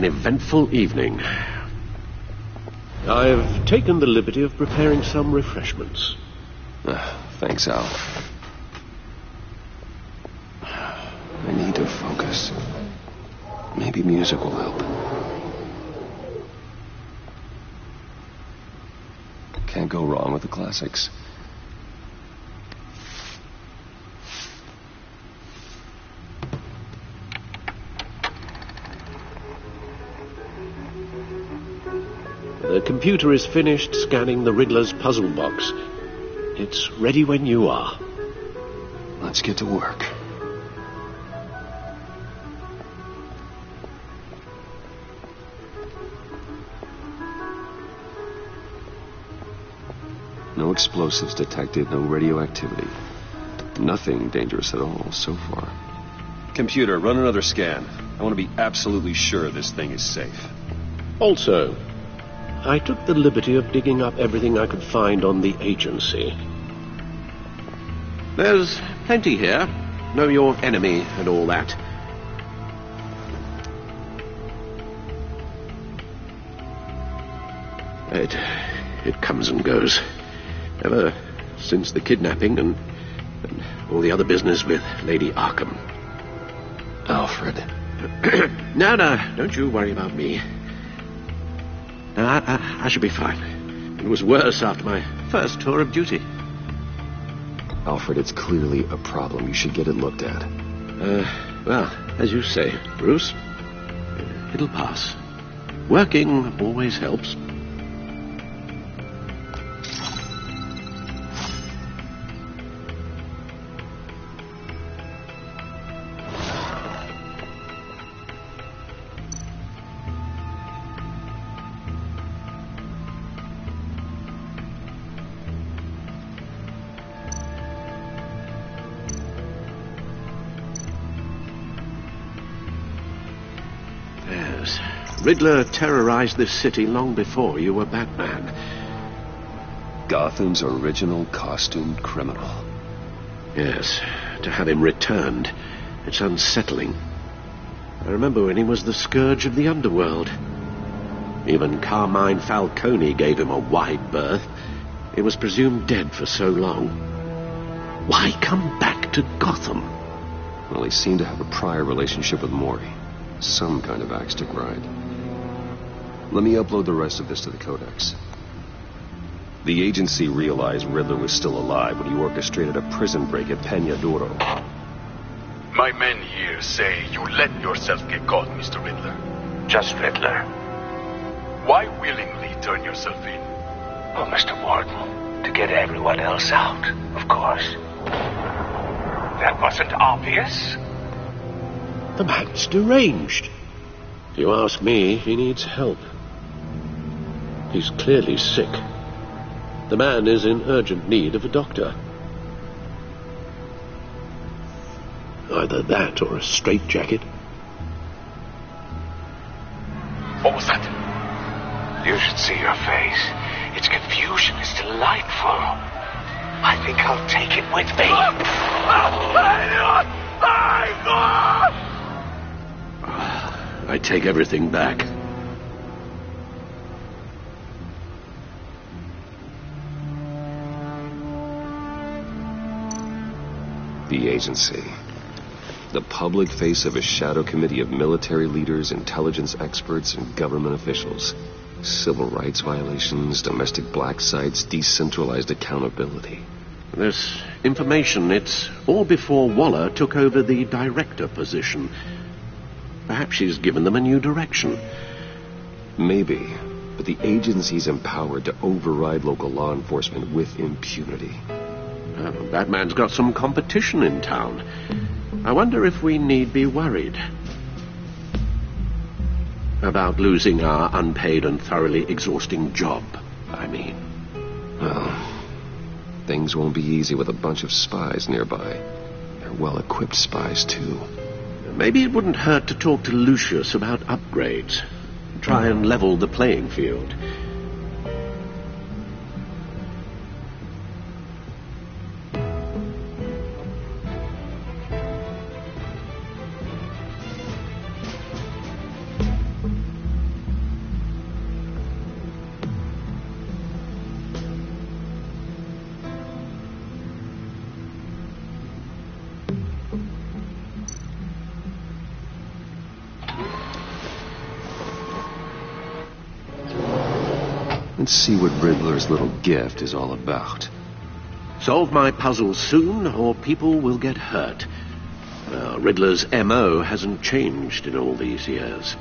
an eventful evening. I've taken the liberty of preparing some refreshments. Thanks, Al. I need to focus. Maybe music will help. Can't go wrong with the classics. The computer is finished scanning the Riddler's puzzle box. It's ready when you are. Let's get to work. No explosives detected, no radioactivity. Nothing dangerous at all so far. Computer, run another scan. I want to be absolutely sure this thing is safe. Also, I took the liberty of digging up everything I could find on the agency. There's plenty here. Know your enemy and all that. It comes and goes. Ever since the kidnapping and all the other business with Lady Arkham. Alfred. No, don't you worry about me. No, I should be fine. It was worse after my first tour of duty. Alfred, it's clearly a problem. You should get it looked at. Well, as you say, Bruce, it'll pass. Working always helps. Riddler terrorized this city long before you were Batman. Gotham's original costumed criminal. Yes, to have him returned, it's unsettling. I remember when he was the scourge of the underworld. Even Carmine Falcone gave him a wide berth. He was presumed dead for so long. Why come back to Gotham? Well, he seemed to have a prior relationship with Maury. Some kind of axe to grind. Let me upload the rest of this to the Codex. The agency realized Riddler was still alive when he orchestrated a prison break at Peñaduro. My men here say you let yourself get caught, Mr. Riddler. Just Riddler. Why willingly turn yourself in? Oh, Mr. Warden, to get everyone else out, of course. That wasn't obvious. The man's deranged. If you ask me, he needs help. He's clearly sick. The man is in urgent need of a doctor. Either that or a straitjacket. What was that? You should see your face. Its confusion is delightful. I think I'll take it with me. I take everything back. The agency. The public face of a shadow committee of military leaders, intelligence experts, and government officials. Civil rights violations, domestic black sites, decentralized accountability. This information, it's all before Waller took over the director position. Perhaps she's given them a new direction. Maybe, but the agency's empowered to override local law enforcement with impunity. Batman's got some competition in town. I wonder if we need be worried about losing our unpaid and thoroughly exhausting job, I mean. Well, things won't be easy with a bunch of spies nearby. They're well-equipped spies, too. Maybe it wouldn't hurt to talk to Lucius about upgrades. Try and level the playing field. Let's see what Riddler's little gift is all about. Solve my puzzle soon, or people will get hurt. Well, Riddler's M.O. hasn't changed in all these years.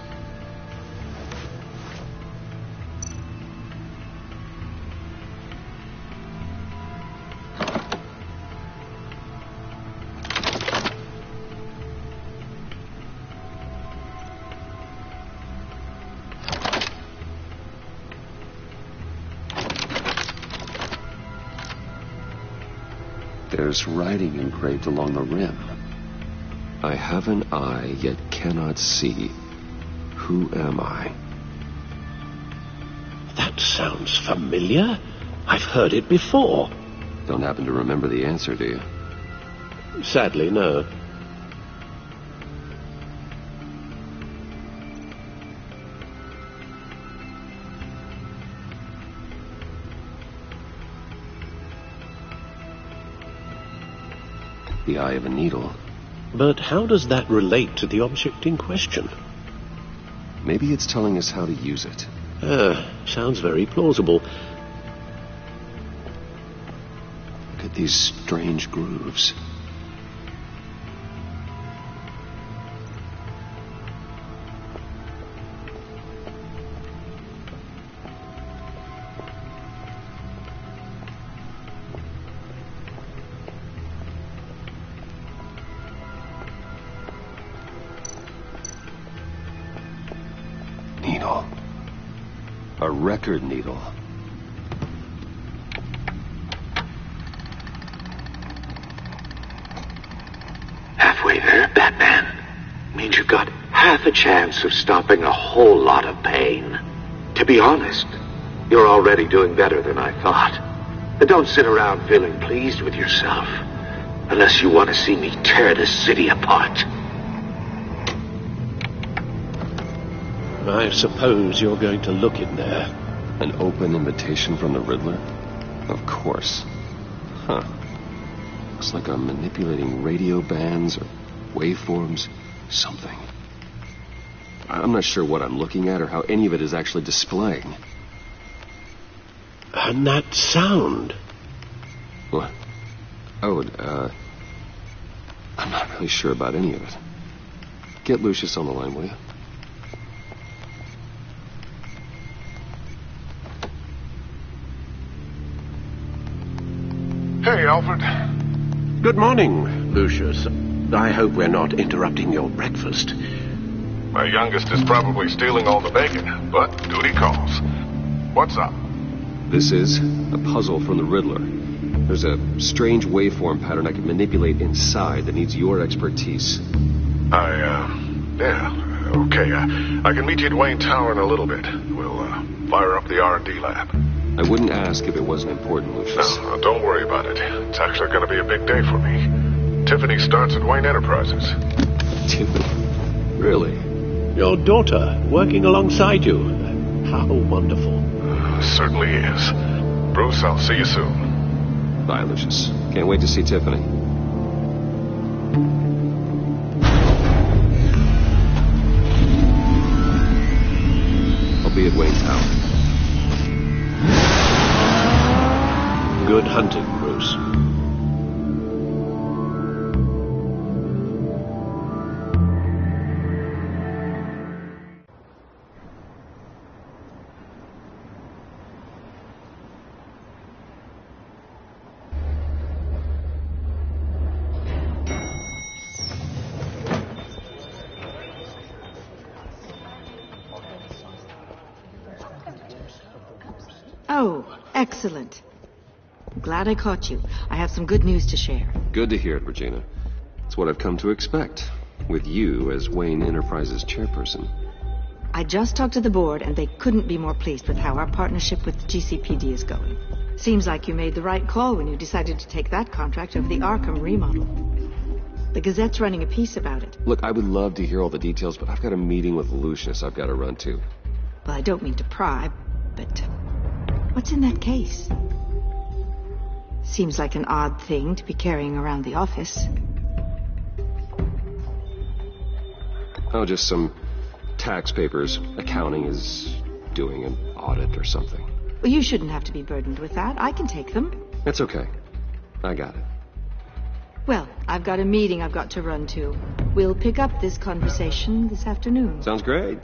There's writing engraved along the rim. I have an eye, yet cannot see. Who am I? That sounds familiar. I've heard it before. Don't happen to remember the answer, do you? Sadly, no. The eye of a needle. But how does that relate to the object in question? Maybe it's telling us how to use it. Sounds very plausible. Look at these strange grooves. Needle. A record needle. Halfway there, Batman. Means you've got half a chance of stopping a whole lot of pain. To be honest, you're already doing better than I thought. But don't sit around feeling pleased with yourself. Unless you want to see me tear this city apart. I suppose you're going to look in there. An open invitation from the Riddler? Of course. Huh. Looks like I'm manipulating radio bands or waveforms. Something. I'm not sure what I'm looking at or how any of it is actually displaying. And that sound. What? Oh, I'm not really sure about any of it. Get Lucius on the line, will you? Hey, Alfred. Good morning, Lucius. I hope we're not interrupting your breakfast. My youngest is probably stealing all the bacon, but duty calls. What's up? This is a puzzle from the Riddler. There's a strange waveform pattern I can manipulate inside that needs your expertise. Yeah, okay. I can meet you at Wayne Tower in a little bit. We'll, fire up the R&D lab. I wouldn't ask if it wasn't important, Lucius. No, don't worry about it. It's actually going to be a big day for me. Tiffany starts at Wayne Enterprises. Tiffany? Really? Your daughter, working alongside you. How wonderful. Certainly is. Bruce, I'll see you soon. Bye, Lucius. Can't wait to see Tiffany. I'll be at Wayne Tower. Good hunting, Bruce. Oh, excellent. Glad I caught you. I have some good news to share. Good to hear it, Regina. It's what I've come to expect, with you as Wayne Enterprises chairperson. I just talked to the board, and they couldn't be more pleased with how our partnership with GCPD is going. Seems like you made the right call when you decided to take that contract over the Arkham remodel. The Gazette's running a piece about it. Look, I would love to hear all the details, but I've got a meeting with Lucius I've got to run to. Well, I don't mean to pry, but what's in that case? Seems like an odd thing to be carrying around the office. Oh, just some tax papers. Accounting is doing an audit or something. Well, you shouldn't have to be burdened with that. I can take them. That's okay. I got it. Well, I've got a meeting I've got to run to. We'll pick up this conversation this afternoon. Sounds great.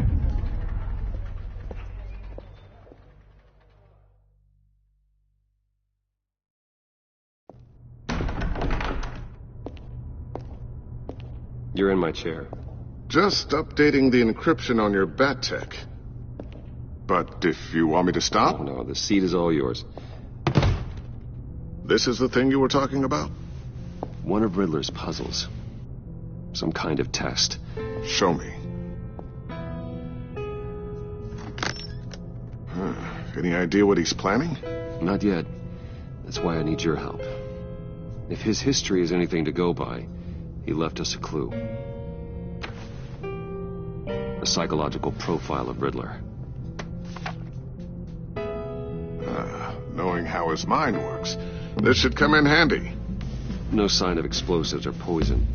You're in my chair. Just updating the encryption on your bat tech. But if you want me to stop, Oh, no, the seat is all yours. this is the thing you were talking about? One of Riddler's puzzles. Some kind of test. Show me. Any idea what he's planning? Not yet. That's why I need your help. If his history is anything to go by, he left us a clue. A psychological profile of Riddler. Knowing how his mind works, this should come in handy. No sign of explosives or poison.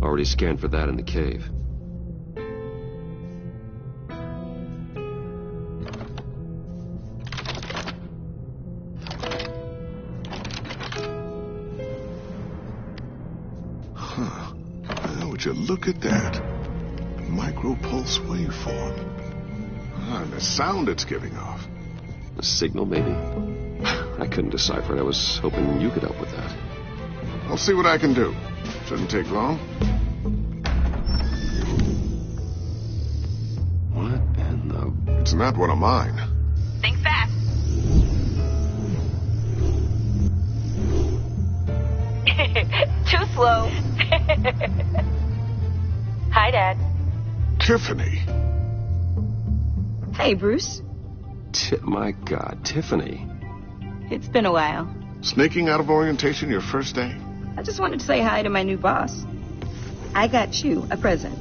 Already scanned for that in the cave. Would you look at that? A micro-pulse waveform. And the sound it's giving off. A signal, maybe? I couldn't decipher it. I was hoping you could help with that. I'll see what I can do. Shouldn't take long. What in the... It's not one of mine. Think fast. Too slow. Hi, Dad. Tiffany. Hey, Bruce. My God, Tiffany. It's been a while. Sneaking out of orientation your first day? I just wanted to say hi to my new boss. I got you a present.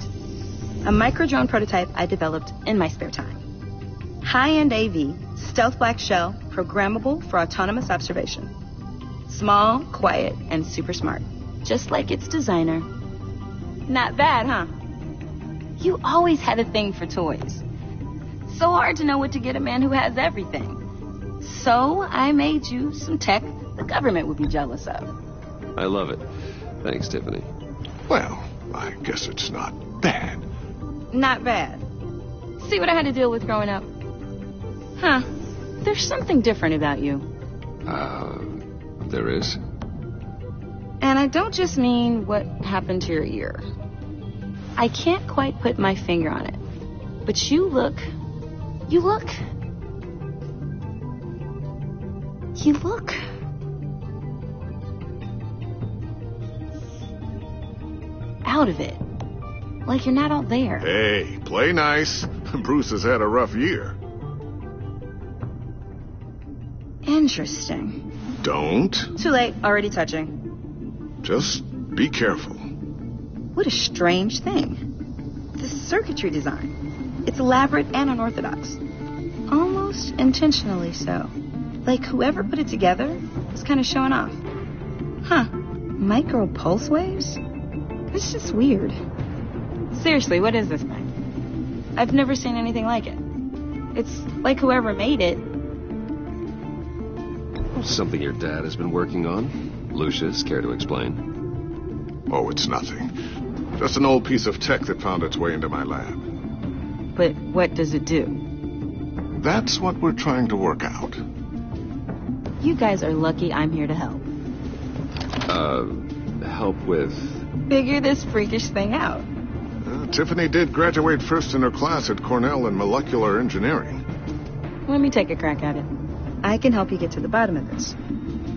A micro-drone prototype I developed in my spare time. High-end AV, stealth black shell, programmable for autonomous observation. Small, quiet, and super smart. Just like its designer. Not bad, huh? You always had a thing for toys. So hard to know what to get a man who has everything. So I made you some tech the government would be jealous of. I love it. Thanks, Tiffany. Well, I guess it's not bad. Not bad. See what I had to deal with growing up? Huh. There's something different about you. There is? And I don't just mean what happened to your ear. I can't quite put my finger on it. But you look out of it. Like you're not all there. Hey, play nice. Bruce has had a rough year. Interesting. Don't. Too late, already touching. Just be careful. What a strange thing. The circuitry design. It's elaborate and unorthodox. Almost intentionally so. Like whoever put it together was kind of showing off. Huh. Micro pulse waves? It's just weird. Seriously, what is this thing? I've never seen anything like it. It's like whoever made it. Something your dad has been working on. Lucius, care to explain? Oh, it's nothing. Just an old piece of tech that found its way into my lab. But what does it do? That's what we're trying to work out. You guys are lucky I'm here to help. Help with... Figure this freakish thing out. Tiffany did graduate first in her class at Cornell in molecular engineering. Let me take a crack at it. I can help you get to the bottom of this.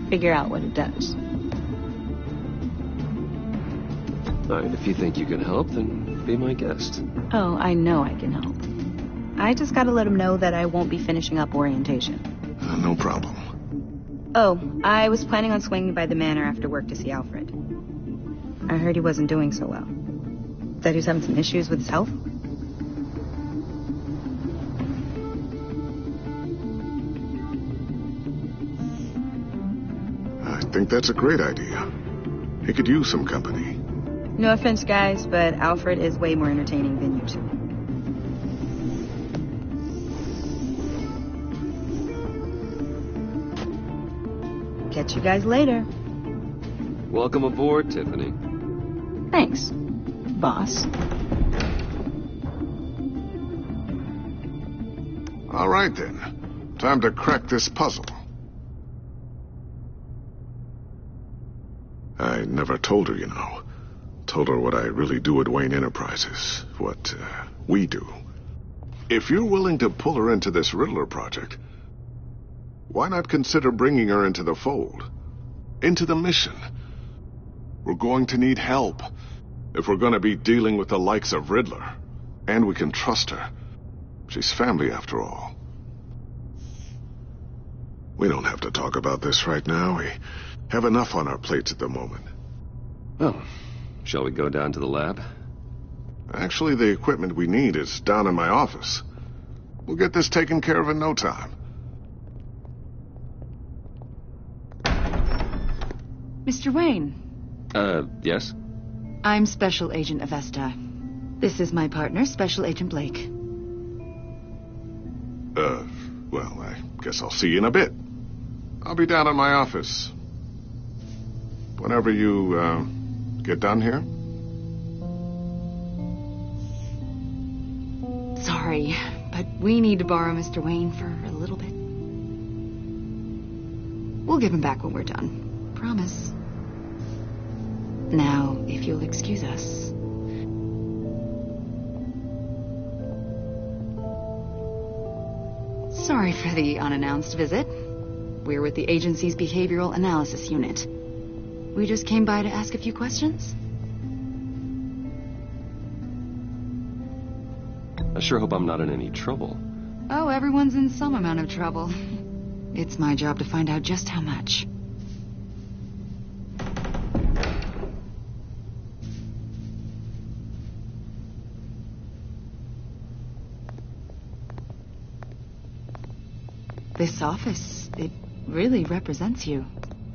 Figure out what it does. All right, if you think you can help, then be my guest. Oh, I know I can help. I just gotta let him know that I won't be finishing up orientation. No problem. Oh, I was planning on swinging by the manor after work to see Alfred. I heard he wasn't doing so well. That he was having some issues with his health. I think that's a great idea. He could use some company. No offense, guys, but Alfred is way more entertaining than you two. Catch you guys later. Welcome aboard, Tiffany. Thanks, boss. All right, then. Time to crack this puzzle. I never told her, you know. Told her what I really do at Wayne Enterprises. What, we do. If you're willing to pull her into this Riddler project, why not consider bringing her into the fold? Into the mission? We're going to need help if we're going to be dealing with the likes of Riddler. And we can trust her. She's family, after all. We don't have to talk about this right now. We have enough on our plates at the moment. Well, shall we go down to the lab? Actually, the equipment we need is down in my office. We'll get this taken care of in no time. Mr. Wayne. Yes? I'm Special Agent Avesta. This is my partner, Special Agent Blake. Well, I guess I'll see you in a bit. I'll be down in my office. Whenever you, get done here. Sorry, but we need to borrow Mr. Wayne for a little bit. We'll give him back when we're done. Promise. Now, if you'll excuse us. Sorry for the unannounced visit. We're with the agency's behavioral analysis unit. We just came by to ask a few questions. I sure hope I'm not in any trouble. Oh, everyone's in some amount of trouble. It's my job to find out just how much. This office, it really represents you.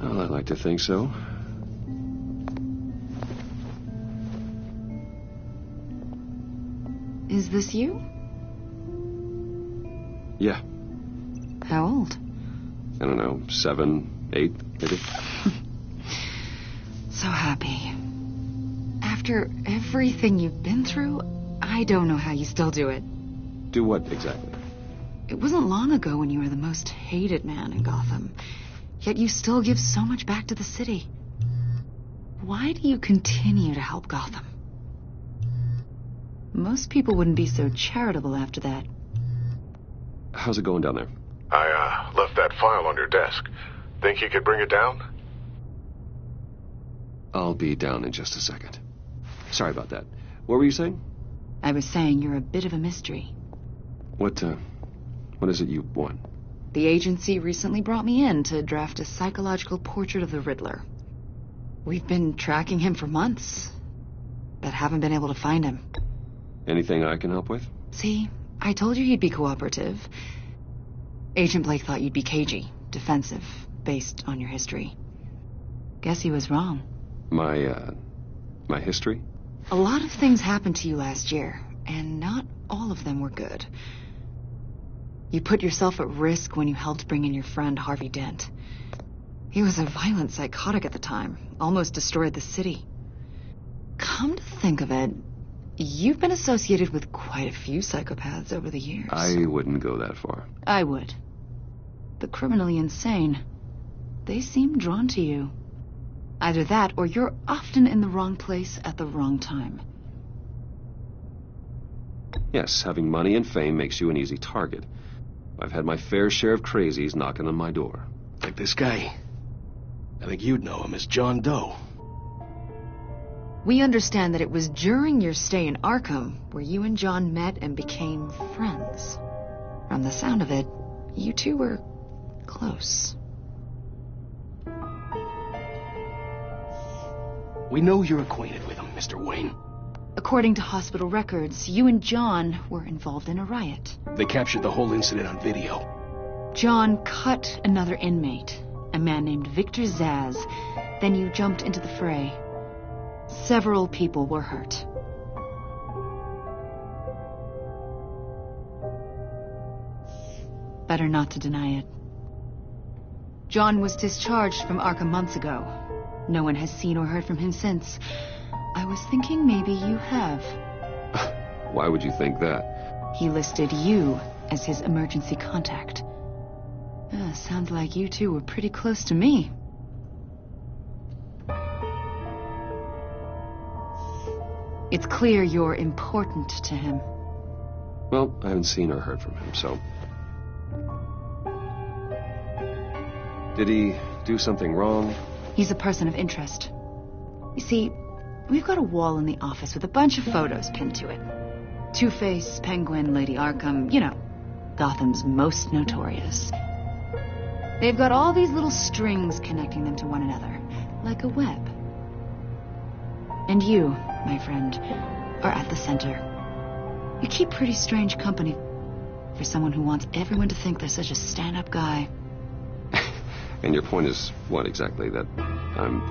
Well, I'd like to think so. Is this you? Yeah. How old? I don't know, 7, 8, maybe? So happy. After everything you've been through, I don't know how you still do it. Do what exactly? It wasn't long ago when you were the most hated man in Gotham. Yet you still give so much back to the city. Why do you continue to help Gotham? Most people wouldn't be so charitable after that. How's it going down there? I, left that file on your desk. Think you could bring it down? I'll be down in just a second. Sorry about that. What were you saying? I was saying you're a bit of a mystery. What is it you want? The agency recently brought me in to draft a psychological portrait of the Riddler. We've been tracking him for months, but haven't been able to find him. Anything I can help with? See, I told you he'd be cooperative. Agent Blake thought you'd be cagey, defensive, based on your history. Guess he was wrong. My history? A lot of things happened to you last year, and not all of them were good. You put yourself at risk when you helped bring in your friend Harvey Dent. He was a violent psychotic at the time, almost destroyed the city. Come to think of it, you've been associated with quite a few psychopaths over the years. I wouldn't go that far. I would. The criminally insane. They seem drawn to you. Either that, or you're often in the wrong place at the wrong time. Yes, having money and fame makes you an easy target. I've had my fair share of crazies knocking on my door. Like this guy. I think you'd know him as John Doe. We understand that it was during your stay in Arkham where you and John met and became friends. From the sound of it, you two were close. We know you're acquainted with him, Mr. Wayne. According to hospital records, you and John were involved in a riot. They captured the whole incident on video. John cut another inmate, a man named Victor Zaz. Then you jumped into the fray. Several people were hurt. Better not to deny it. John was discharged from Arkham months ago. No one has seen or heard from him since. I was thinking maybe you have. Why would you think that? He listed you as his emergency contact. Sounds like you two were pretty close to me. It's clear you're important to him. Well, I haven't seen or heard from him, so... Did he do something wrong? He's a person of interest. You see, we've got a wall in the office with a bunch of photos pinned to it. Two-Face, Penguin, Lady Arkham, you know, Gotham's most notorious. They've got all these little strings connecting them to one another, like a web. And you, my friend, are at the center. You keep pretty strange company for someone who wants everyone to think they're such a stand-up guy. And your point is what exactly? That I'm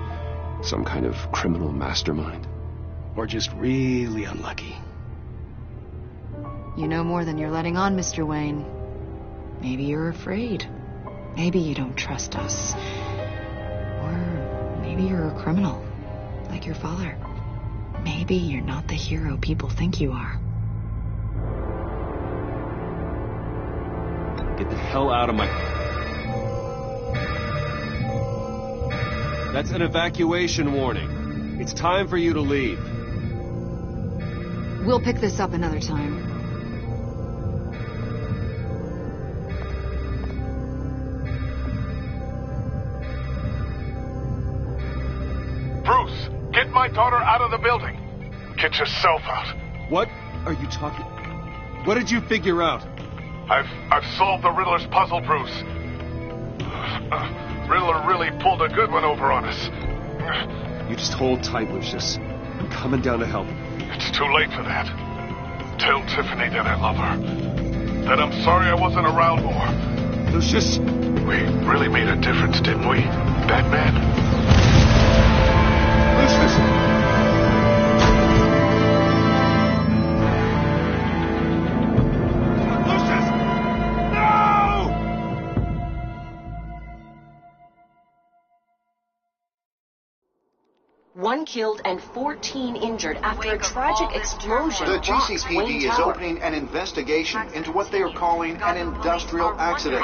some kind of criminal mastermind? Or just really unlucky? You know more than you're letting on, Mr. Wayne. Maybe you're afraid. Maybe you don't trust us. Or maybe you're a criminal, like your father. Maybe you're not the hero people think you are. Get the hell out of my... That's an evacuation warning. It's time for you to leave. We'll pick this up another time. Bruce, get my daughter out of the building. Get yourself out. What are you talking... What did you figure out? I've solved the Riddler's puzzle, Bruce. Riddler really pulled a good one over on us. You just hold tight, Lucius. I'm coming down to help. It's too late for that. Tell Tiffany that I love her. That I'm sorry I wasn't around more. Lucius! We really made a difference, didn't we, Batman? Lucius! One killed and 14 injured after a tragic explosion. The rocked GCPD Wayne is Tower. opening an investigation into what they are calling an industrial accident.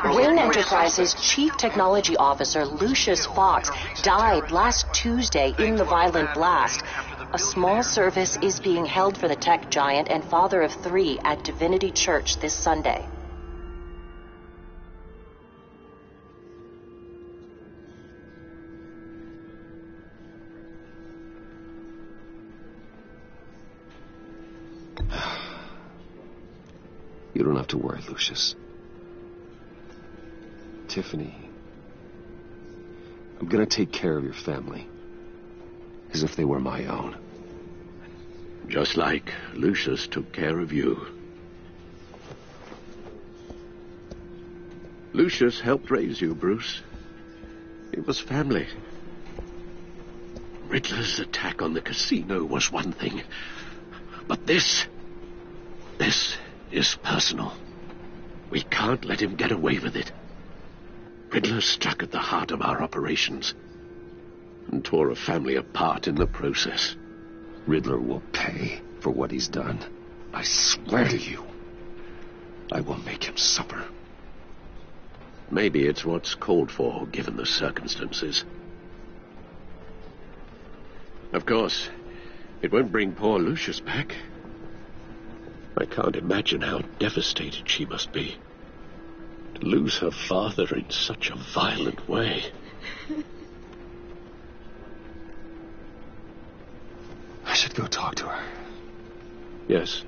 Wayne Enterprises' Chief Technology Officer Lucius Fox died last Tuesday in the violent blast. A small service is being held for the tech giant and father of 3 at Divinity Church this Sunday. You don't have to worry, Lucius. Tiffany, I'm gonna take care of your family. As if they were my own. Just like Lucius took care of you. Lucius helped raise you, Bruce. It was family. Riddler's attack on the casino was one thing. But this is personal. We can't let him get away with it. Riddler struck at the heart of our operations and tore a family apart in the process. Riddler will pay for what he's done. I swear to you, I will make him suffer. Maybe it's what's called for, given the circumstances. Of course, it won't bring poor Lucius back. I can't imagine how devastated she must be. To lose her father in such a violent way. I should go talk to her. Yes,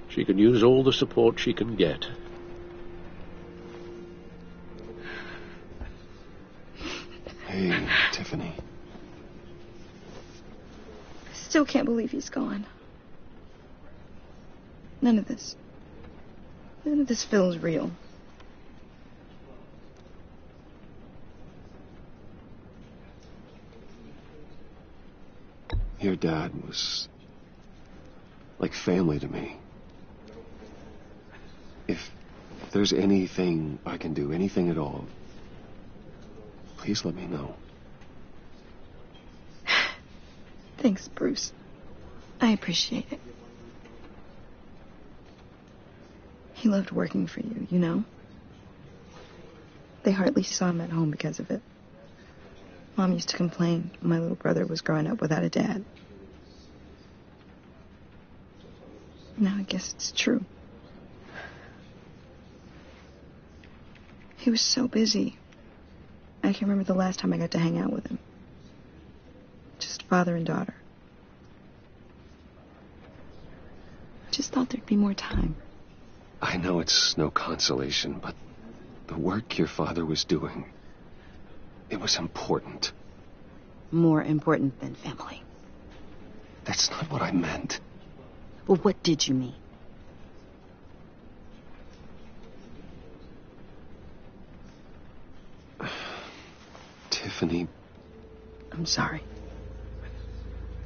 she can use all the support she can get. Hey, Tiffany. I still can't believe he's gone. None of this feels real. Your dad was like family to me. If there's anything I can do, anything at all, Please let me know. Thanks, Bruce. I appreciate it. He loved working for you, you know? They hardly saw him at home because of it. Mom used to complain my little brother was growing up without a dad. Now I guess it's true. He was so busy. I can't remember the last time I got to hang out with him. Just father and daughter. Just thought there'd be more time. I know it's no consolation, but the work your father was doing, it was important. More important than family. That's not what I meant. Well, what did you mean? Tiffany. I'm sorry.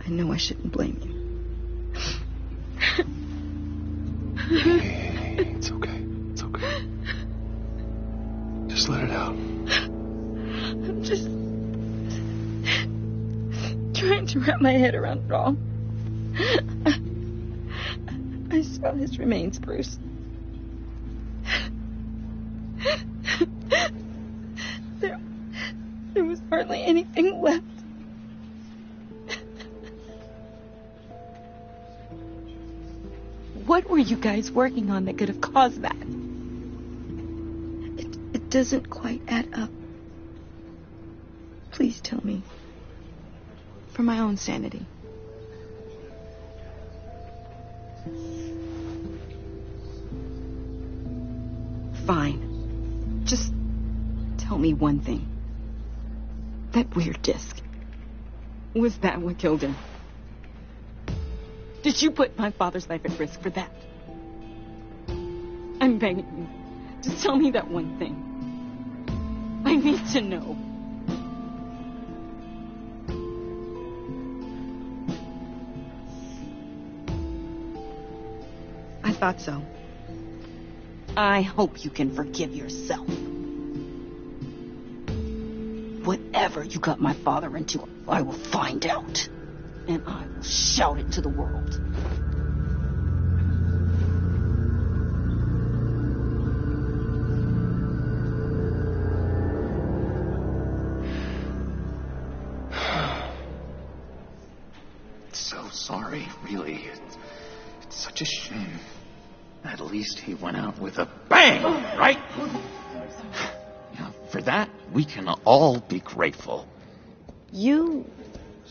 I know I shouldn't blame you. Hey, it's okay. It's okay. Just let it out. I'm just trying to wrap my head around it all. I saw his remains, Bruce. There was hardly anything left. What were you guys working on that could have caused that? It doesn't quite add up. Please tell me. For my own sanity. Fine. Just tell me one thing. That weird disc. Was that what killed him? Did you put my father's life at risk for that? I'm begging you. Just tell me that one thing. I need to know. I thought so. I hope you can forgive yourself. Whatever you got my father into, I will find out. And I will shout it to the world. So sorry, really. It's such a shame. At least he went out with a bang, right? Yeah, for that, we can all be grateful. You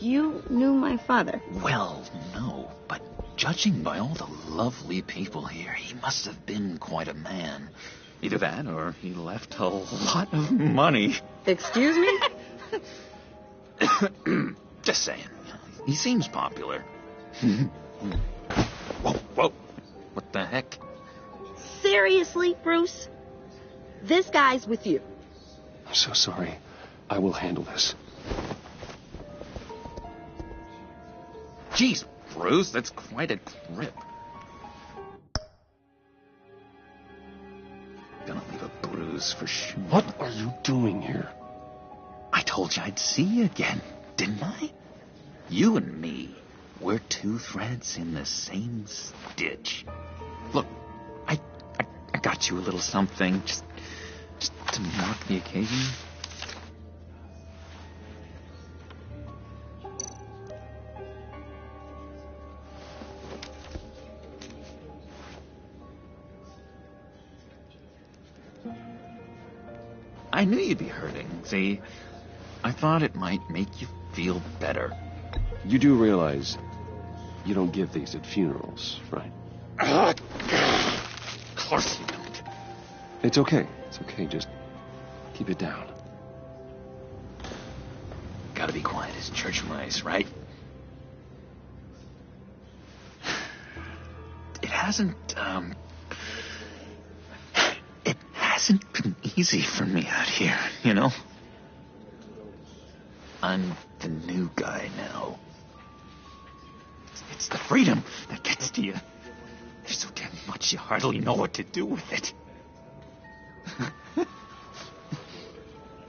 knew my father? Well, no, but judging by all the lovely people here, he must have been quite a man. Either that, or he left a lot of money. Excuse me? Just saying. He seems popular. Whoa. What the heck? Seriously, Bruce? This guy's with you. I'm so sorry. I will handle this. Jeez, Bruce, that's quite a grip. Gonna leave a bruise for sure. What are you doing here? I told you I'd see you again, didn't I? You and me, we're two threads in the same stitch. Look, I got you a little something, just to mark the occasion. I knew you'd be hurting. See, I thought it might make you feel better. You do realize you don't give these at funerals, right? Of course you don't. It's okay. It's okay. Just keep it down. Gotta be quiet as church mice, right? It hasn't been easy for me out here, you know? I'm the new guy now. It's the freedom that gets to you. There's so damn much you hardly know what to do with it.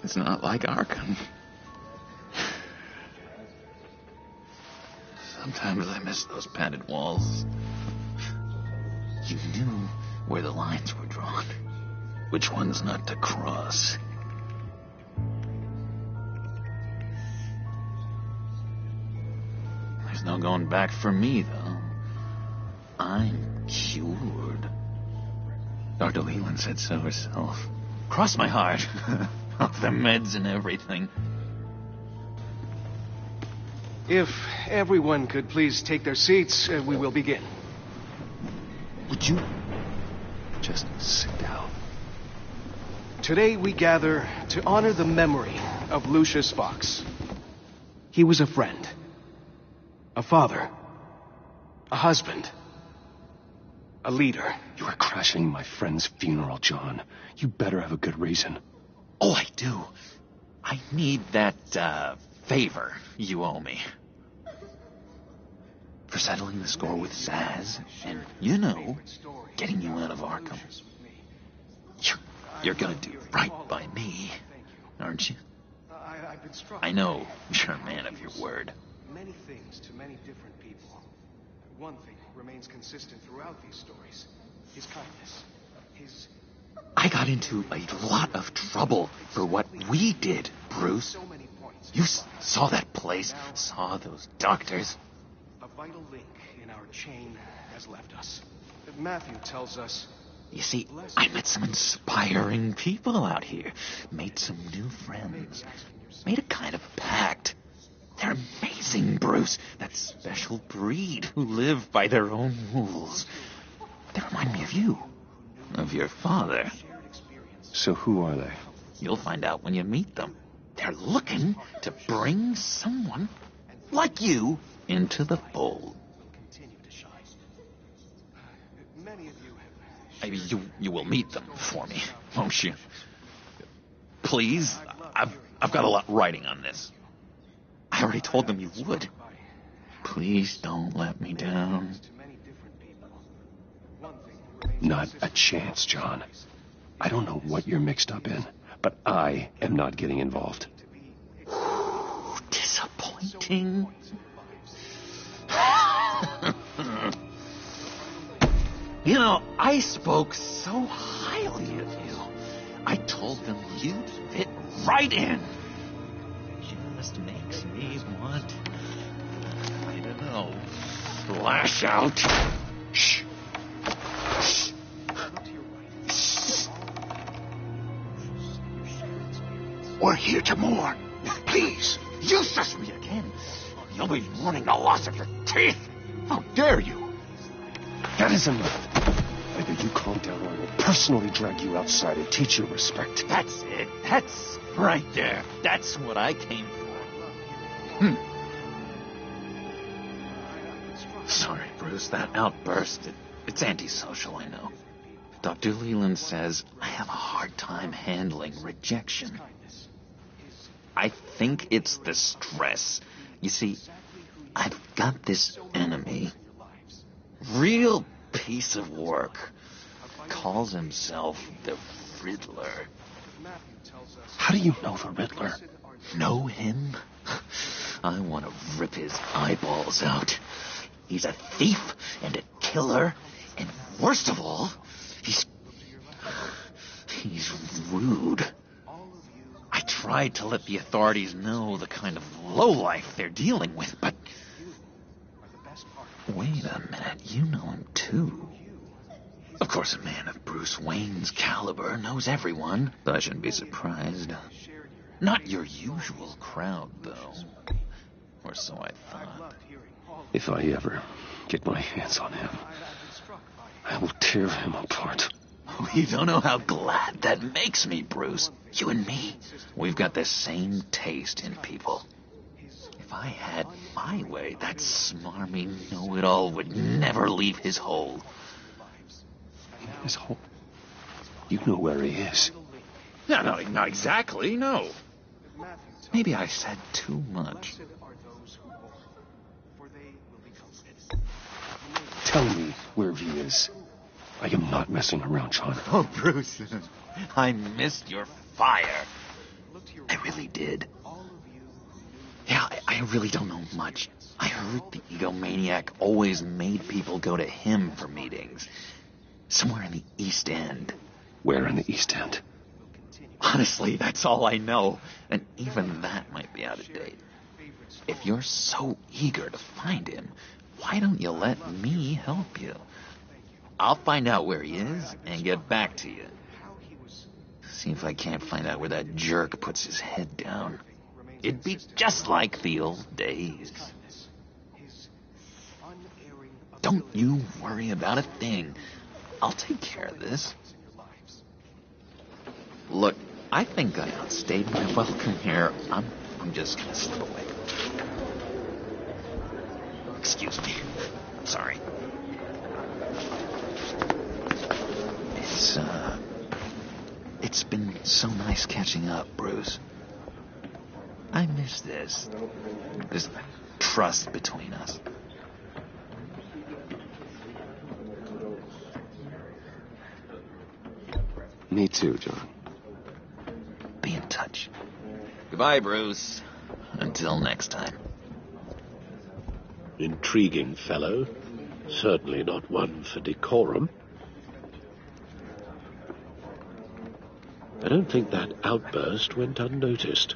It's not like Arkham. Sometimes I miss those padded walls. You knew where the lines were drawn, which ones not to cross. There's no going back for me, though. I'm cured. Dr. Leland said so herself. Cross my heart. Off the meds and everything. If everyone could please take their seats, we will begin. Would you just sit down? Today we gather to honor the memory of Lucius Fox. He was a friend, a father, a husband, a leader. You are crashing my friend's funeral, John. You better have a good reason. Oh, I do. I need that, favor you owe me. For settling the score with Zaz, and, you know, getting you out of Arkham. You're gonna do right by me, aren't you? I know you're a man of your word. Many things to many different people. One thing remains consistent throughout these stories. His kindness. His... I got into a lot of trouble for what we did, Bruce. You saw that place, saw those doctors. A vital link in our chain has left us. Matthew tells us... You see, I met some inspiring people out here. Made some new friends. Made a kind of pact. They're amazing, Bruce. That special breed who live by their own rules. They remind me of you. Of your father. So who are they? You'll find out when you meet them. They're looking to bring someone like you into the fold. Maybe you will meet them for me, won't you? Please, I've got a lot writing on this. I already told them you would. Please don't let me down. Not a chance, John. I don't know what you're mixed up in, but I am not getting involved. Disappointing. You know, I spoke so highly of you. I told them you'd fit right in. Just makes me want, I don't know, lash out. Shh. Shh. We're here to mourn. Please. You shush me again. You'll be mourning the loss of your teeth. How dare you? That is enough. Either you calm down or I will personally drag you outside and teach you respect. That's it. That's right there. That's what I came for. Sorry, Bruce. That outburst, it's antisocial, I know. Dr. Leland says I have a hard time handling rejection. I think it's the stress. You see, I've got this enemy. Real piece of work. Calls himself the Riddler. How do you know the Riddler? Know him? I want to rip his eyeballs out. He's a thief and a killer, and worst of all, he's rude. I tried to let the authorities know the kind of lowlife they're dealing with, but... Wait a minute, you know him too. Of course, a man of Bruce Wayne's caliber knows everyone, but I shouldn't be surprised. Not your usual crowd, though. Or so I thought. If I ever get my hands on him, I will tear him apart. You don't know how glad that makes me, Bruce. You and me, we've got the same taste in people. If I had my way, that smarmy know-it-all would never leave his hole. His hole? You know where he is. No, not exactly, no. Maybe I said too much. Tell me where he is. I am not messing around, John. Oh, Bruce, I missed your fire. I really did. Yeah, I really don't know much. I heard the egomaniac always made people go to him for meetings. Somewhere in the East End. Where in the East End? Honestly, that's all I know. And even that might be out of date. If you're so eager to find him, why don't you let me help you? I'll find out where he is and get back to you. See if I can't find out where that jerk puts his head down. It'd be just like the old days. Don't you worry about a thing. I'll take care of this. Look, I think I outstayed my welcome here. I'm just gonna slip away. Excuse me. Sorry. It's been so nice catching up, Bruce. I miss this trust between us. Me too, John. Be in touch. Goodbye, Bruce. Until next time. Intriguing fellow. Certainly not one for decorum. I don't think that outburst went unnoticed.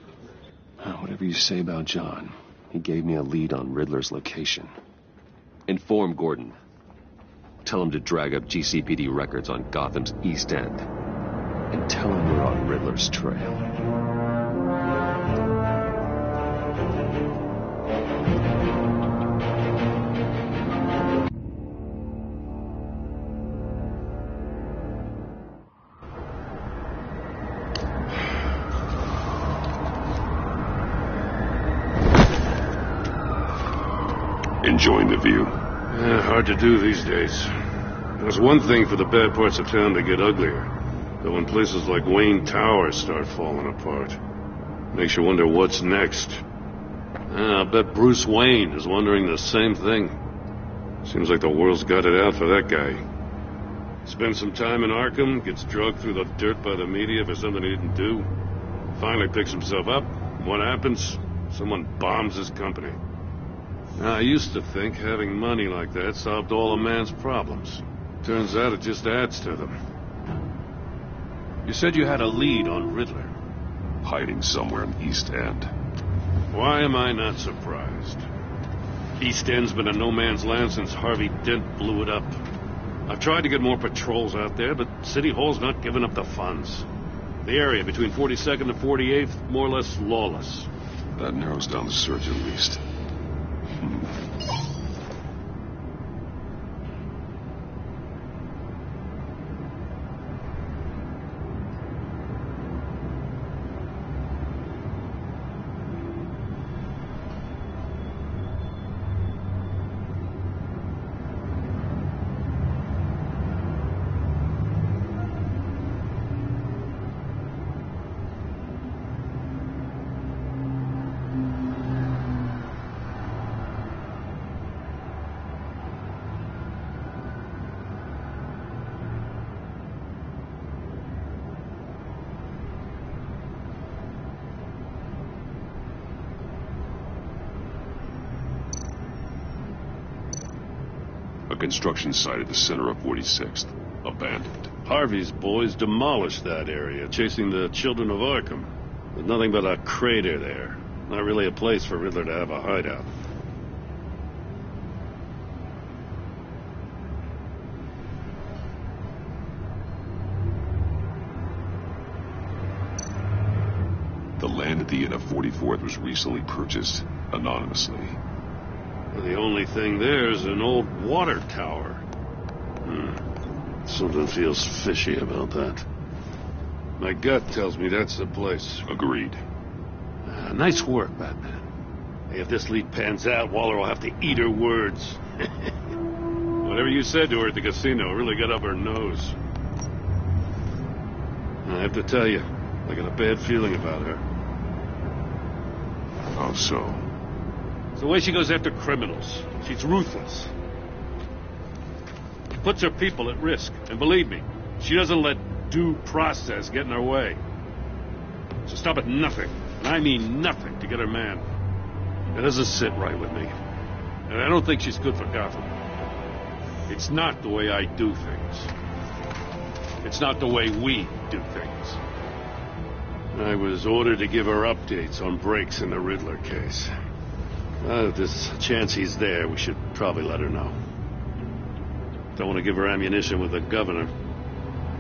Whatever you say about John, he gave me a lead on Riddler's location. Inform Gordon. Tell him to drag up GCPD records on Gotham's East End. And tell him we're on Riddler's trail. Enjoying the view? Yeah, hard to do these days. There's one thing for the bad parts of town to get uglier. But when places like Wayne Tower start falling apart, makes you wonder what's next. I bet Bruce Wayne is wondering the same thing. Seems like the world's got it out for that guy. Spends some time in Arkham, gets drugged through the dirt by the media for something he didn't do. Finally picks himself up. What happens? Someone bombs his company. Now, I used to think having money like that solved all a man's problems. Turns out it just adds to them. You said you had a lead on Riddler. Hiding somewhere in East End. Why am I not surprised? East End's been a no-man's land since Harvey Dent blew it up. I've tried to get more patrols out there, but City Hall's not giving up the funds. The area between 42nd and 48th, more or less lawless. That narrows down the search at least. A construction site at the center of 46th. Abandoned. Harvey's boys demolished that area, chasing the children of Arkham. There's nothing but a crater there. Not really a place for Riddler to have a hideout. The land at the end of 44th was recently purchased anonymously. The only thing there is an old water tower. Something feels fishy about that. My gut tells me that's the place. Agreed. Nice work, Batman. Hey, if this lead pans out, Waller will have to eat her words. Whatever you said to her at the casino really got up her nose. I have to tell you, I got a bad feeling about her. How so? It's the way she goes after criminals. She's ruthless. Puts her people at risk. And believe me, she doesn't let due process get in her way. So stop at nothing, and I mean nothing, to get her man. It doesn't sit right with me. And I don't think she's good for Gotham. It's not the way I do things. It's not the way we do things. I was ordered to give her updates on breaks in the Riddler case. If there's a chance he's there, we should probably let her know. Don't want to give her ammunition with the governor.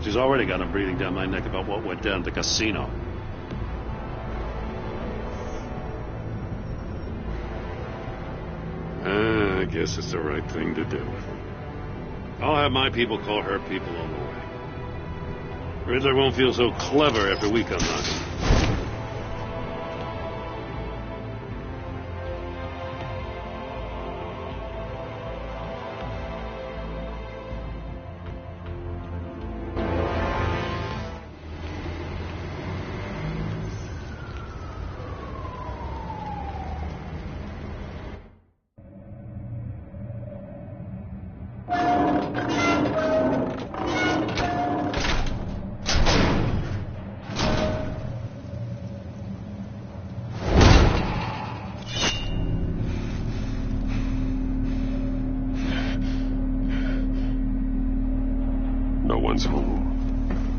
She's already got him breathing down my neck about what went down at the casino. I guess it's the right thing to do. I'll have my people call her people on the way. Riddler won't feel so clever after we come knocking.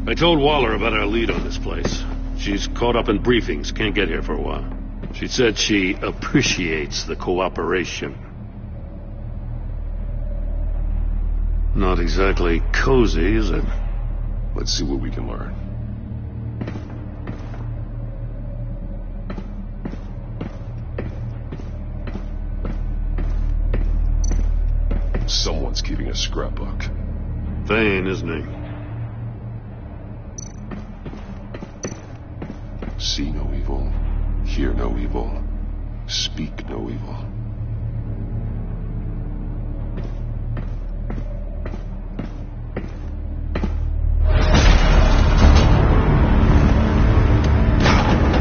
I told Waller about our lead on this place. She's caught up in briefings, can't get here for a while. She said she appreciates the cooperation. Not exactly cozy, is it? Let's see what we can learn. Someone's keeping a scrapbook. Thane, isn't he? See no evil, hear no evil, speak no evil.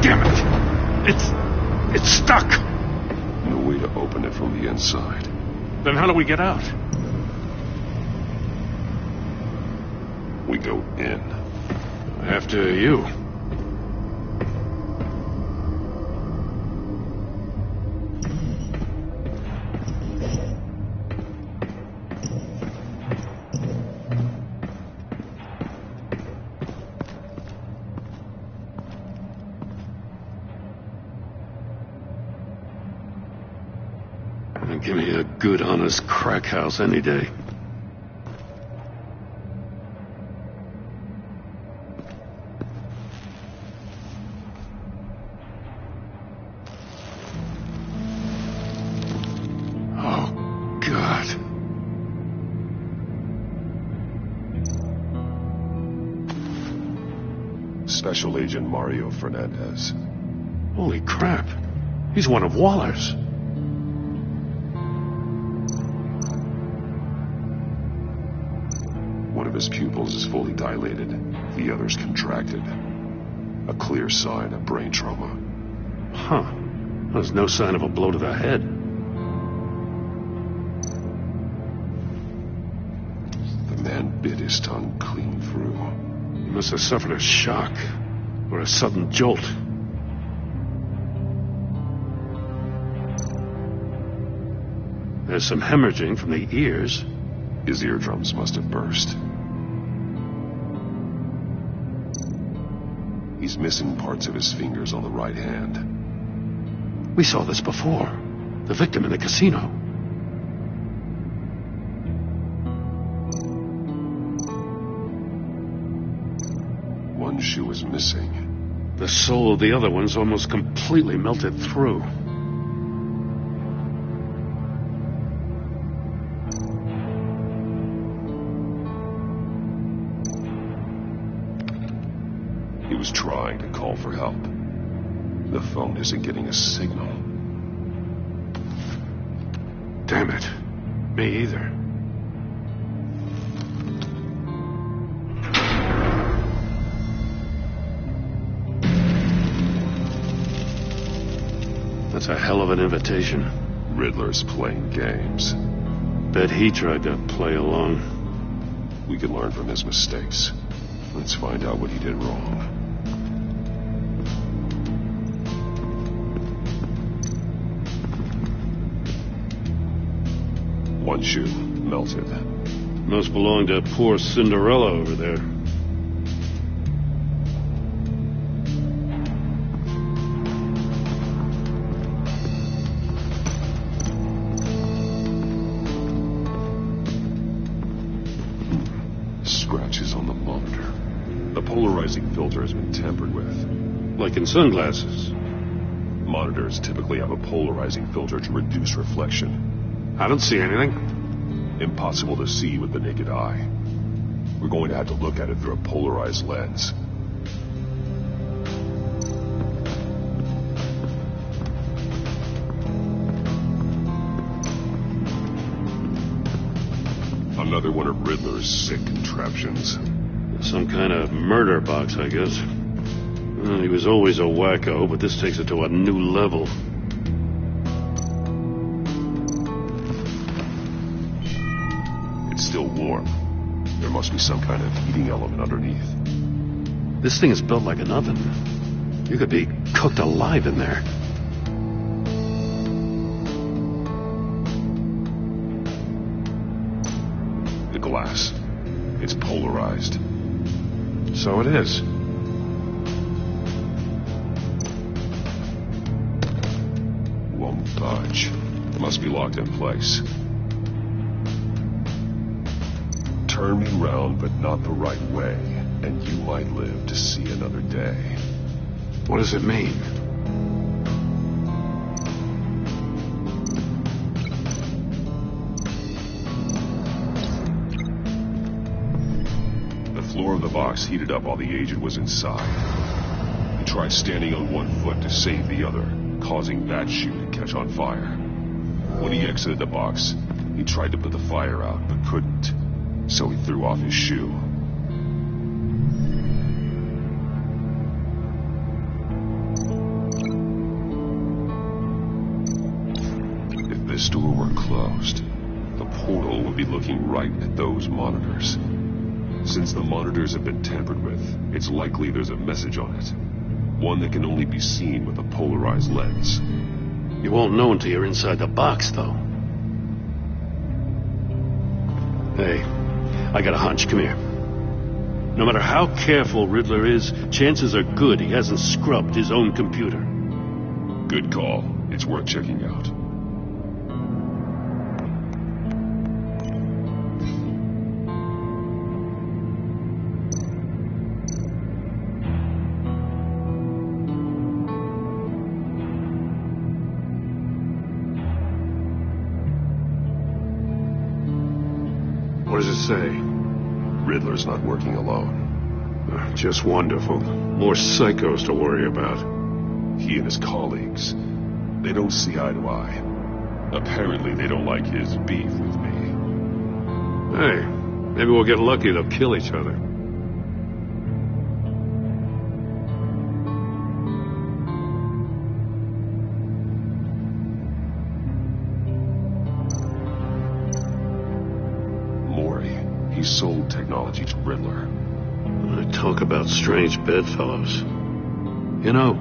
Damn it! It's stuck! No way to open it from the inside. Then how do we get out? We go in. After you. Give me a good, honest crack house any day. Oh, God. Special Agent Mario Fernandez. Holy crap. He's one of Waller's. One of his pupils is fully dilated, the other's contracted. A clear sign of brain trauma. Huh. There's no sign of a blow to the head. The man bit his tongue clean through. He must have suffered a shock, or a sudden jolt. There's some hemorrhaging from the ears. His eardrums must have burst. He's missing parts of his fingers on the right hand. We saw this before. The victim in the casino. One shoe is missing. The sole of the other one's almost completely melted through. He was trying to call for help. The phone isn't getting a signal. Damn it. Me either. That's a hell of an invitation. Riddler's playing games. Bet he tried to play along. We can learn from his mistakes. Let's find out what he did wrong. One shoe, melted. Must belong to poor Cinderella over there. Scratches on the monitor. The polarizing filter has been tampered with. Like in sunglasses. Monitors typically have a polarizing filter to reduce reflection. I don't see anything. Impossible to see with the naked eye. We're going to have to look at it through a polarized lens. Another one of Riddler's sick contraptions. Some kind of murder box, I guess. Well, he was always a wacko, but this takes it to a new level. It's still warm. There must be some kind of heating element underneath. This thing is built like an oven. You could be cooked alive in there. The glass. It's polarized. So it is. Won't budge. Must be locked in place. Turn me round, but not the right way, and you might live to see another day. What does it mean? The floor of the box heated up while the agent was inside. He tried standing on one foot to save the other, causing that shoe to catch on fire. When he exited the box, he tried to put the fire out, but couldn't. So he threw off his shoe. If this door were closed, the portal would be looking right at those monitors. Since the monitors have been tampered with, it's likely there's a message on it. One that can only be seen with a polarized lens. You won't know until you're inside the box, though. Hey. I got a hunch. Come here. No matter how careful Riddler is, chances are good he hasn't scrubbed his own computer. Good call. It's worth checking out. What does it say? Riddler's not working alone. Just wonderful. More psychos to worry about. He and his colleagues, they don't see eye to eye. Apparently they don't like his beef with me. Hey, maybe we'll get lucky they'll kill each other. He sold technology to Riddler. Talk about strange bedfellows. You know,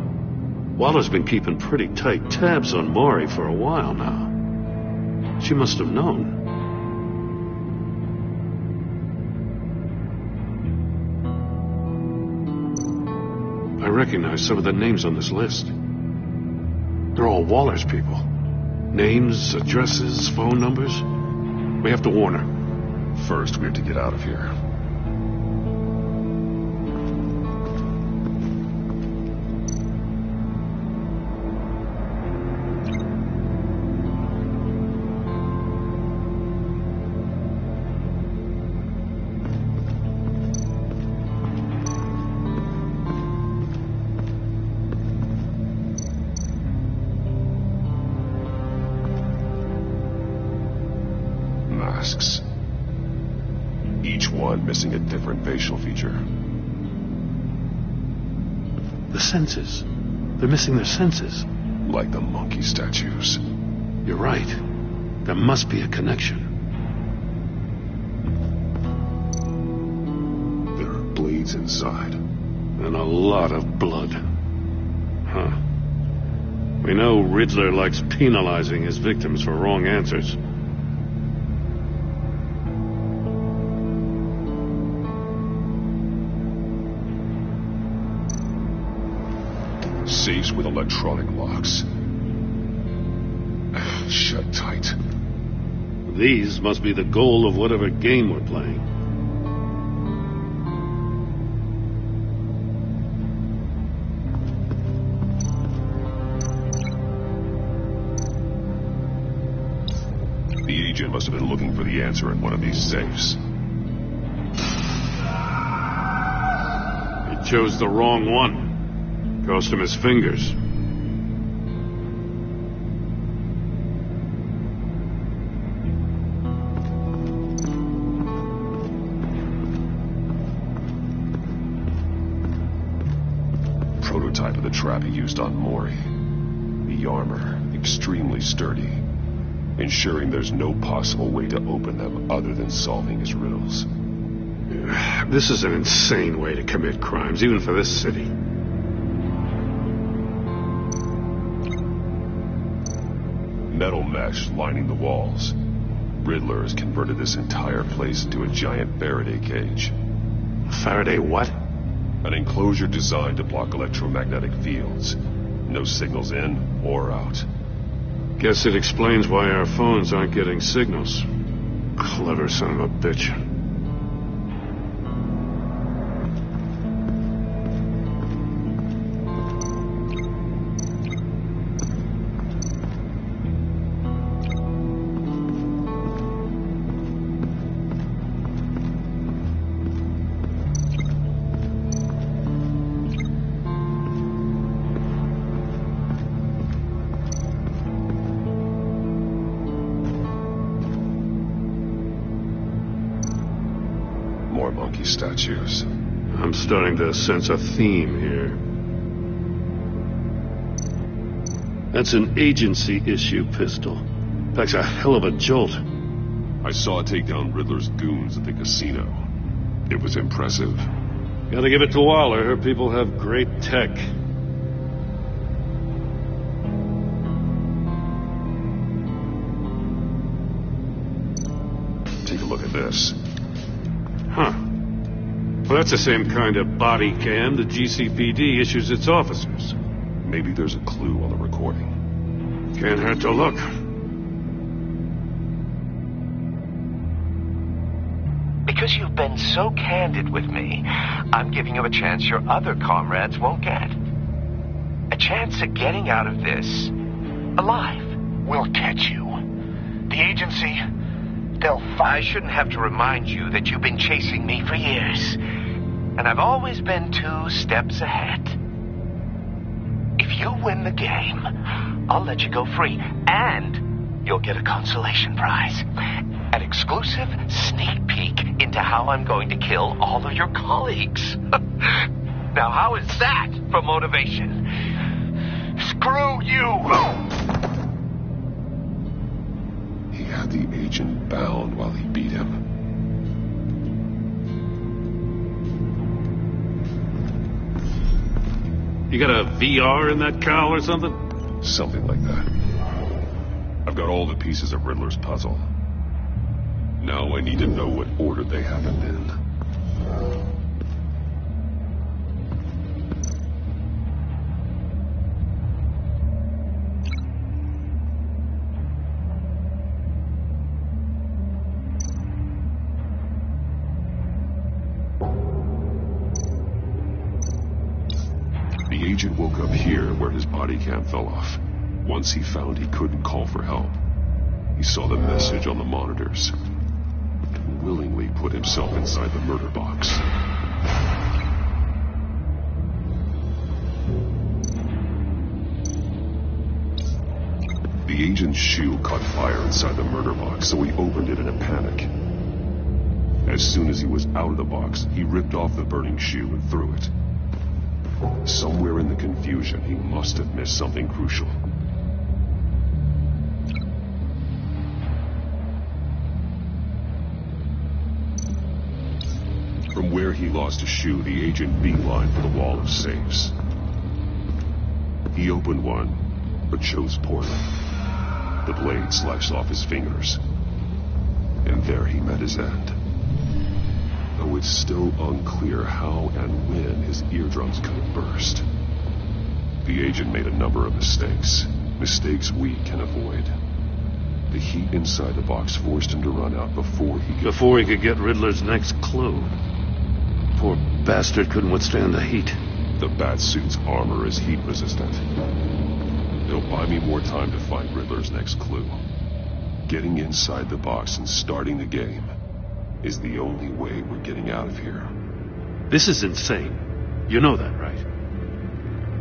Waller's been keeping pretty tight tabs on Maury for a while now. She must have known. I recognize some of the names on this list. They're all Waller's people. Names, addresses, phone numbers. We have to warn her. First, we have to get out of here. Masks. Each one missing a different facial feature. The senses. They're missing their senses. Like the monkey statues. You're right. There must be a connection. There are blades inside. And a lot of blood. Huh. We know Riddler likes penalizing his victims for wrong answers. Safes with electronic locks. Shut tight. These must be the goal of whatever game we're playing. The agent must have been looking for the answer in one of these safes. He chose the wrong one. Cost him his fingers. Prototype of the trap he used on Maury. The armor, extremely sturdy, ensuring there's no possible way to open them other than solving his riddles. This is an insane way to commit crimes, even for this city. Metal mesh lining the walls. Riddler has converted this entire place into a giant Faraday cage. Faraday what? An enclosure designed to block electromagnetic fields. No signals in or out. Guess it explains why our phones aren't getting signals. Clever son of a bitch. More monkey statues. I'm starting to sense a theme here. That's an agency-issue pistol. Packs a hell of a jolt. I saw it take down Riddler's goons at the casino. It was impressive. Gotta give it to Waller. Her people have great tech. Take a look at this. Huh. Well, that's the same kind of body cam the GCPD issues its officers. Maybe there's a clue on the recording. Can't hurt to look. Because you've been so candid with me, I'm giving you a chance your other comrades won't get. A chance at getting out of this alive. We'll catch you. The agency... I shouldn't have to remind you that you've been chasing me for years. And I've always been 2 steps ahead. If you win the game, I'll let you go free. And you'll get a consolation prize. An exclusive sneak peek into how I'm going to kill all of your colleagues. Now, how is that for motivation? Screw you! He had the agent bound while he beat him. You got a VR in that cowl or something? Something like that. I've got all the pieces of Riddler's puzzle. Now I need to know what order they happened in. The agent woke up here where his body cam fell off. Once he found he couldn't call for help, he saw the message on the monitors and willingly put himself inside the murder box. The agent's shoe caught fire inside the murder box, so he opened it in a panic. As soon as he was out of the box, he ripped off the burning shoe and threw it. Somewhere in the confusion, he must have missed something crucial. From where he lost a shoe, the agent beelined for the wall of safes. He opened one, but chose poorly. The blade slashed off his fingers. And there he met his end. Though it's still unclear how and when his eardrums could have burst. The agent made a number of mistakes. Mistakes we can avoid. The heat inside the box forced him to run out before he could get Riddler's next clue. Poor bastard couldn't withstand the heat. The Batsuit's armor is heat resistant. It'll buy me more time to find Riddler's next clue. Getting inside the box and starting the game is the only way we're getting out of here. This is insane. You know that, right?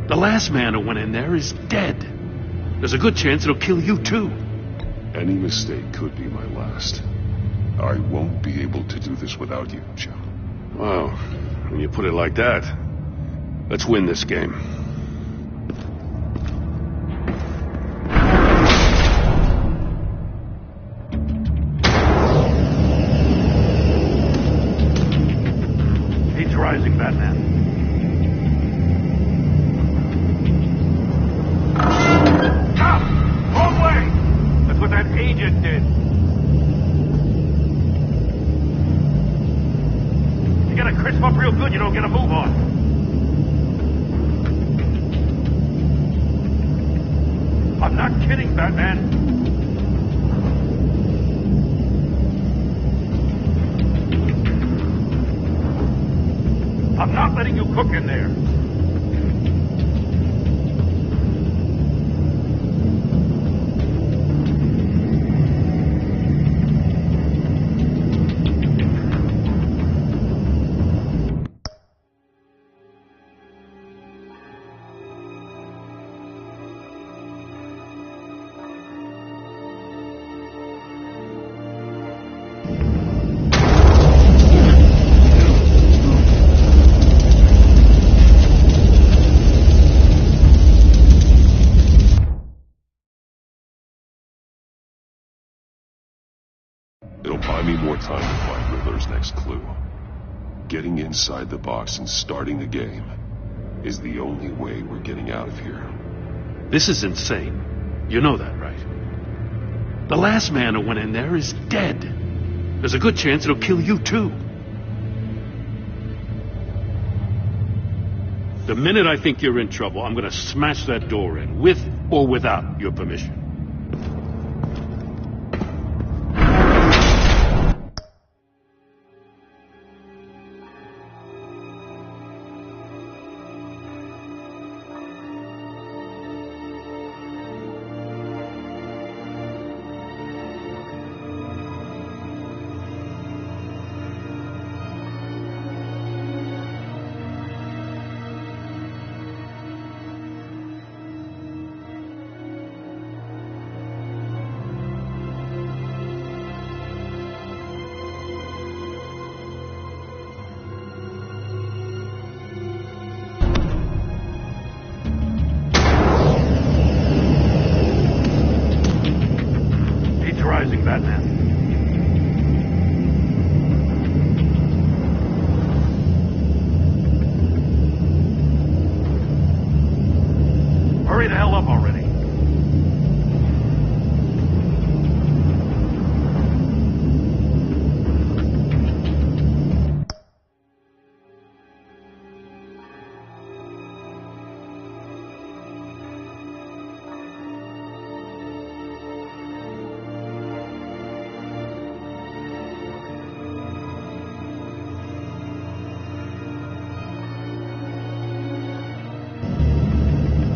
The last man who went in there is dead. There's a good chance it'll kill you, too. Any mistake could be my last. I won't be able to do this without you, Joe. Wow, when you put it like that, let's win this game. Heat's rising, Batman. Stop! Wrong way! That's what that agent did. You gotta crisp up real good, you don't get a move on. I'm not kidding, Batman. I'm not letting you cook in there. It'll buy me more time to find Riddler's next clue. Getting inside the box and starting the game is the only way we're getting out of here. This is insane. You know that, right? The last man who went in there is dead. There's a good chance it'll kill you, too. The minute I think you're in trouble, I'm gonna smash that door in, with or without your permission. Rising, Batman. Hurry the hell up already.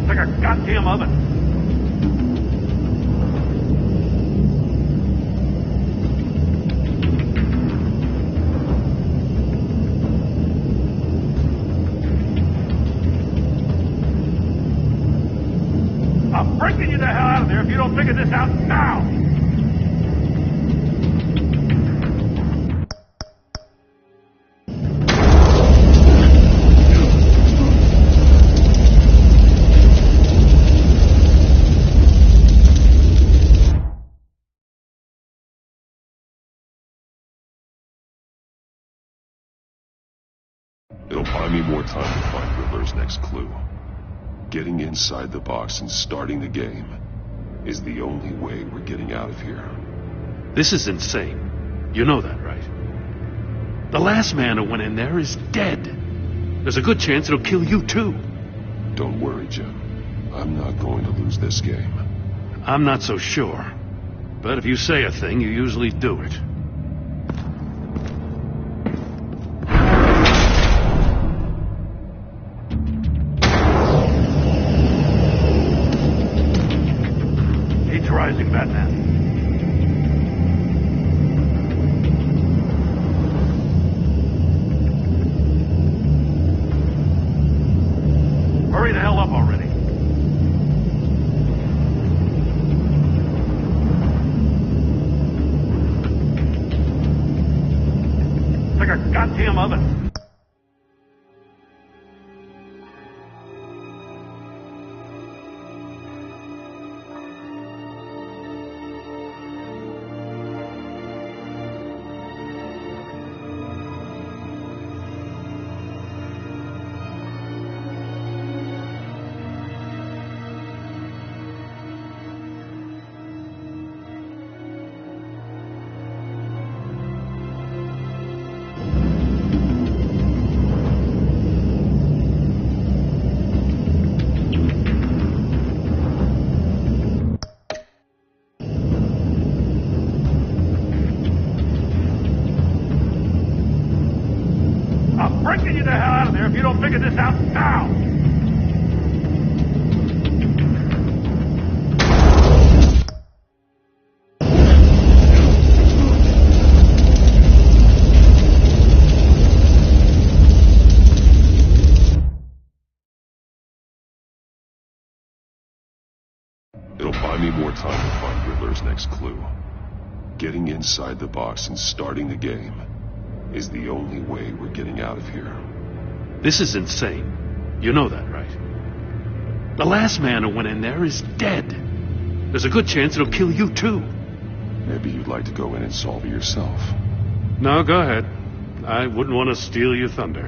Like a goddamn oven. I'm breaking you the hell out of there if you don't figure this out now. It'll buy me more time to find Riddler's next clue. Getting inside the box and starting the game is the only way we're getting out of here. This is insane. You know that, right? The last man who went in there is dead. There's a good chance it'll kill you, too. Don't worry, Jim. I'm not going to lose this game. I'm not so sure. But if you say a thing, you usually do it. Heat's rising, Batman. Hurry the hell up already. Like a goddamn oven. I'm breaking you the hell out of there if you don't figure this out now! It'll buy me more time to find Riddler's next clue. Getting inside the box and starting the game is the only way we're getting out of here. This is insane. You know that, right? The last man who went in there is dead. There's a good chance it'll kill you, too. Maybe you'd like to go in and solve it yourself. No, go ahead. I wouldn't want to steal your thunder.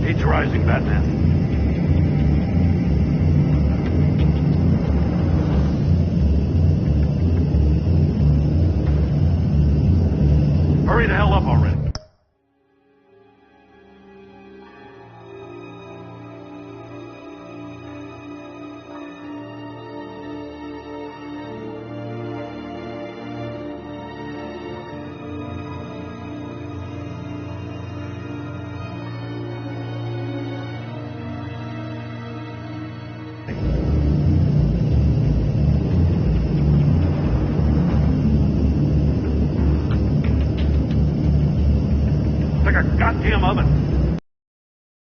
Heat's rising, Batman. Hurry the hell up already. Like a goddamn oven.